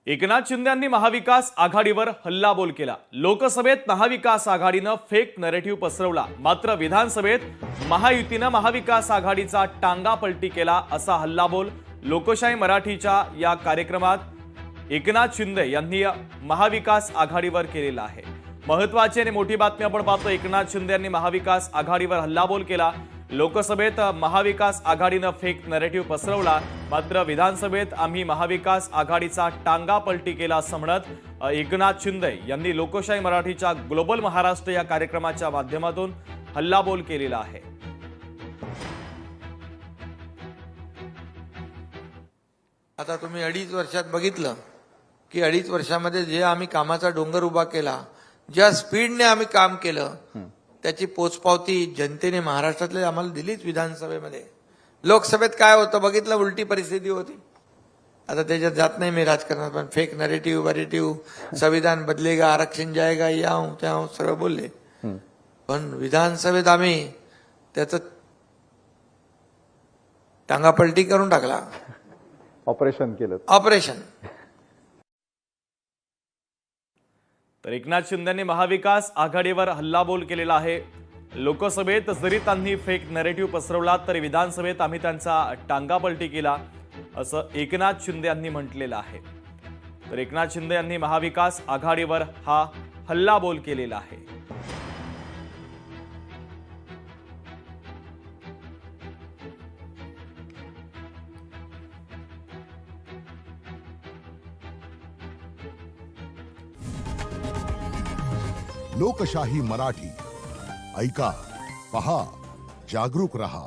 एकनाथ शिंदे यांनी महाविकास आघाडीवर हल्लाबोल केला। लोकसभेत महाविकास आघाडीनं फेक नरेटिव्ह पसरवला, मात्र विधानसभेत महायुतीनं महाविकास आघाडीचा टांगापलटी केला असा हल्लाबोल लोकशाही मराठीच्या या कार्यक्रमात एकनाथ शिंदे यांनी महाविकास आघाडीवर केलेला आहे। महत्त्वाची आणि मोठी बातमी आपण पाहतो। एकनाथ शिंदे यांनी महाविकास आघाडीवर हल्लाबोल केला। लोकसभेत महाविकास आघाडीनं फेक नरेटिव्ह पसरवला, मात्र विधानसभेत आम्ही महाविकास आघाडीचा टांगापलटी केला असं म्हणत एकनाथ शिंदे यांनी लोकशाही मराठीच्या ग्लोबल महाराष्ट्र या कार्यक्रमाच्या माध्यमातून हल्लाबोल केलेला आहे। आता तुम्ही 2.5 वर्षात बघितलं की 2.5 वर्षामध्ये जे आम्ही कामाचा डोंगर उभा केला, ज्या स्पीडने आम्ही काम केलं, त्याची पोचपावती जनतेने महाराष्ट्रातले आम्हाला दिलीच। विधानसभेमध्ये लोकसभेत काय होतं बघितलं, उलटी परिस्थिती होती। आता त्याच्यात जात नाही मी राजकारणात, पण फेक नरेटिव्ह संविधान बदलेगा, आरक्षण जाएगा, याव त्याव सगळं बोलले, पण विधानसभेत आम्ही त्याचं टांगापलटी करून टाकला, ऑपरेशन केलं। ऑपरेशन। तर एकनाथ शिंदेंनी महाविकास आघाडीवर हल्लाबोल केलेला आहे। लोकसभेत जरी त्यांनी फेक नरेटिव्ह पसरवला तरी विधानसभेत आम्ही त्यांचा टांगापलटी केला असं एकनाथ शिंदे यांनी म्हटलेलं आहे। तर एकनाथ शिंदे यांनी महाविकास आघाडीवर हा हल्लाबोल केलेला आहे। लोकशाही मराठी ऐका, पहा, जागरूक रहा।